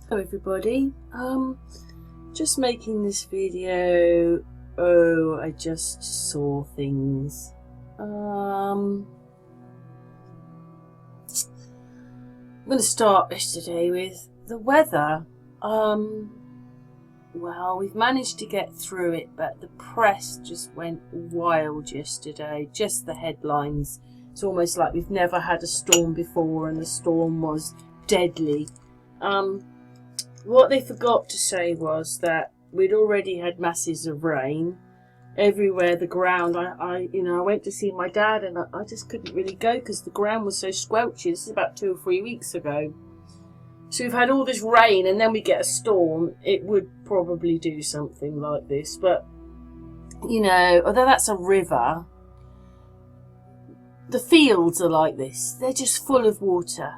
Hello everybody, just making this video. Oh, I just saw things. I'm going to start yesterday with the weather. Well, we've managed to get through it, but the press just went wild yesterday, just the headlines. It's almost like we've never had a storm before, and the storm was deadly. What they forgot to say was that we'd already had masses of rain everywhere. The ground, I went to see my dad, and I just couldn't really go because the ground was so squelchy. This is about 2 or 3 weeks ago. So we've had all this rain, and then we get a storm. It would probably do something like this, but although that's a river, the fields are like this. They're just full of water.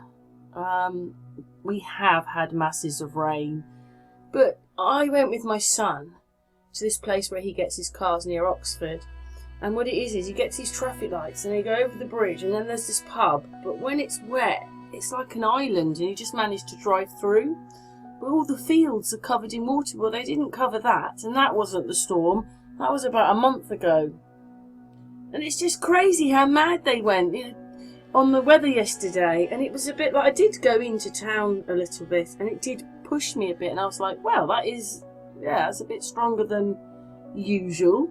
We have had masses of rain, but I went with my son to this place where he gets his cars near Oxford, and what it is he gets these traffic lights and they go over the bridge, and then there's this pub, but when it's wet it's like an island, and he just managed to drive through, but all the fields are covered in water. Well, they didn't cover that, and that wasn't the storm. That was about a month ago, and it's just crazy how mad they went on the weather yesterday. And it was a bit like, I did go into town a little bit, and it did push me a bit, and I was like, well, that's a bit stronger than usual,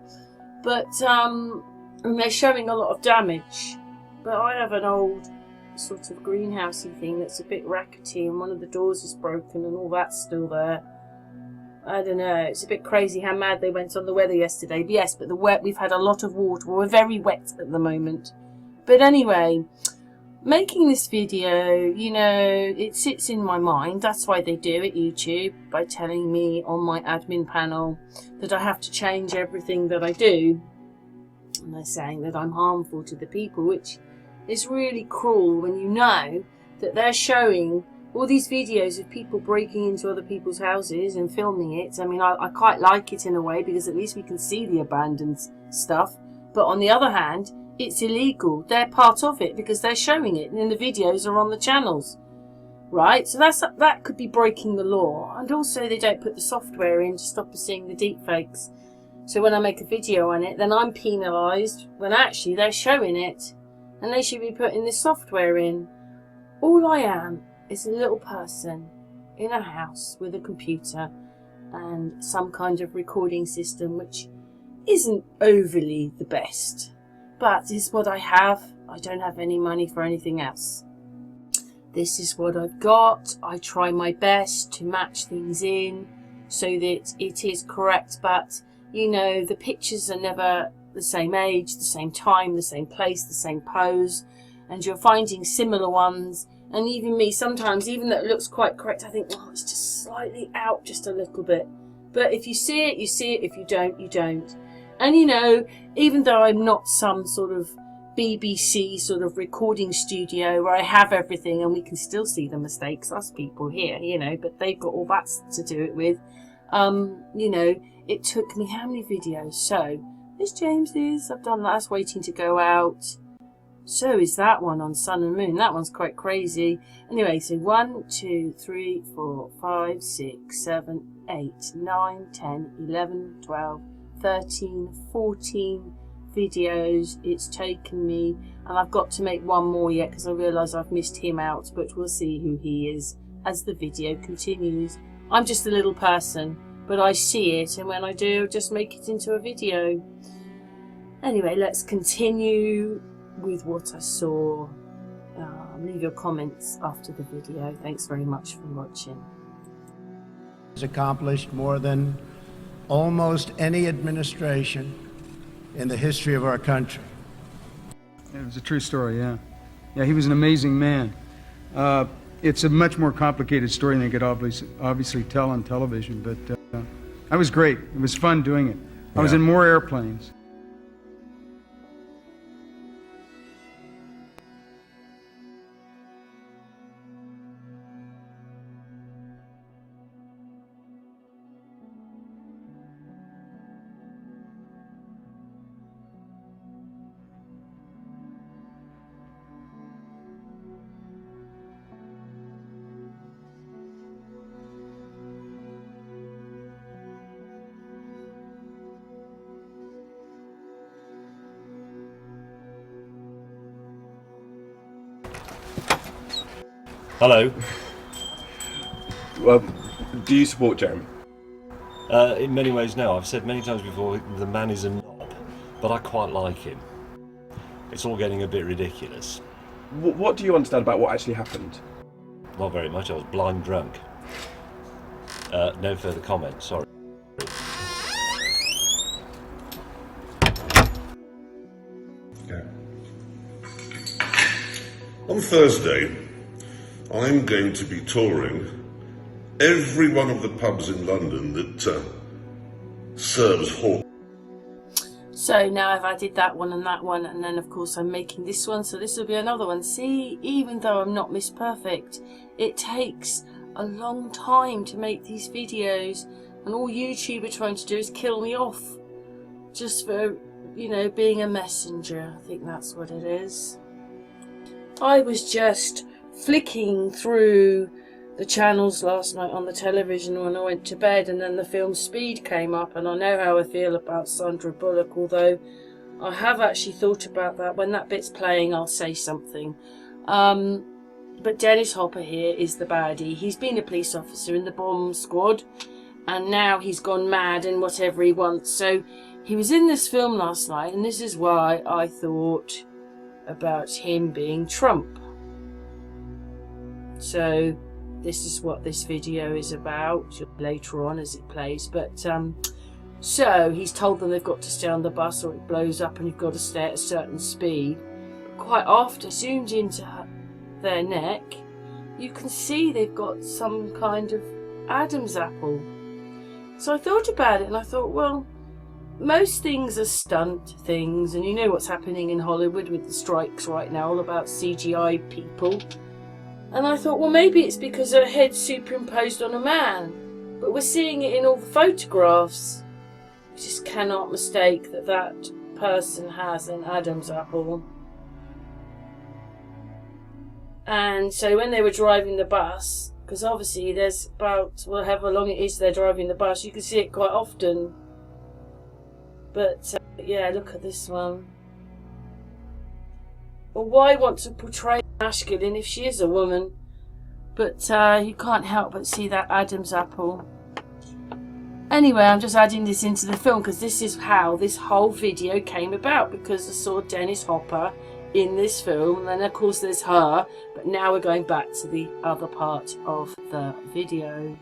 but and they're showing a lot of damage. But I have an old sort of greenhousey thing that's a bit rackety, and one of the doors is broken and all that's still there. I don't know, it's a bit crazy how mad they went on the weather yesterday. But yes, but we've had a lot of water. We're very wet at the moment. But anyway, making this video, it sits in my mind. That's why they do it, YouTube, by telling me on my admin panel that I have to change everything that I do. And they're saying that I'm harmful to the people, which is really cruel when you know that they're showing all these videos of people breaking into other people's houses and filming it. I mean, I quite like it in a way, because at least we can see the abandoned stuff. But on the other hand, it's illegal. They're part of it because they're showing it, and the videos are on the channels, right? So that could be breaking the law. And also, they don't put the software in to stop us seeing the deep fakes. So when I make a video on it, then I'm penalised, when actually they're showing it, and they should be putting this software in. All I am is a little person in a house with a computer and some kind of recording system, which isn't overly the best, but it's what I have. I don't have any money for anything else. This is what I've got. I try my best to match things in so that it is correct, but the pictures are never the same age, the same time, the same place, the same pose, and you're finding similar ones. And even me, sometimes, even though it looks quite correct, I think, oh, it's just slightly out just a little bit. But if you see it, you see it. If you don't, you don't. And even though I'm not some sort of BBC sort of recording studio where I have everything and we can still see the mistakes, us people here, but they've got all that to do it with. It took me how many videos? So there's James's. I've done that. That's waiting to go out. So is that one on Sun and Moon. That one's quite crazy. Anyway, so 1, 2, 3, 4, 5, 6, 7, 8, 9, 10, 11, 12, 13, 14 videos it's taken me, and I've got to make one more yet because I realise I've missed him out, but we'll see who he is as the video continues. I'm just a little person, but I see it, and when I do, just make it into a video. Anyway, let's continue with what I saw. Leave your comments after the video. Thanks very much for watching. Has accomplished more than almost any administration in the history of our country. It was a true story, yeah. Yeah, he was an amazing man. It's a much more complicated story than they could obviously tell on television, but that was great. It was fun doing it. I was in more airplanes. Hello. Well, do you support Jeremy? In many ways, no. I've said many times before, the man is a knob, but I quite like him. It's all getting a bit ridiculous. What do you understand about what actually happened? Not very much. I was blind drunk. No further comment. Sorry. Okay. On Thursday, I'm going to be touring every one of the pubs in London that serves horse. So now I've added that one, and then of course I'm making this one, so this will be another one. See, even though I'm not Miss Perfect, it takes a long time to make these videos, and all YouTube are trying to do is kill me off just for, you know, being a messenger. I think that's what it is. I was just flicking through the channels last night on the television when I went to bed, and then the film Speed came up, and I know how I feel about Sandra Bullock, although I have actually thought about that. When that bit's playing, I'll say something. But Dennis Hopper here is the baddie. He's been a police officer in the bomb squad, and now he's gone mad and whatever he wants. So he was in this film last night, and this is why I thought about him being Trump. So this is what this video is about later on as it plays. But so he's told them they've got to stay on the bus or it blows up and you've got to stay at a certain speed. Quite after, zoomed into their neck, you can see they've got some kind of Adam's apple. So I thought about it, and I thought, well, most things are stunt things, and you know what's happening in Hollywood with the strikes right now, all about CGI people. And I thought, well, maybe it's because her head's superimposed on a man, but we're seeing it in all the photographs. We just cannot mistake that that person has an Adam's apple. And so when they were driving the bus, because obviously there's about, well, however long it is they're driving the bus, you can see it quite often. But yeah, look at this one. Well, why want to portray masculine if she is a woman? But you can't help but see that Adam's apple. Anyway, I'm just adding this into the film because this is how this whole video came about, because I saw Dennis Hopper in this film, and then of course there's her, but now we're going back to the other part of the video.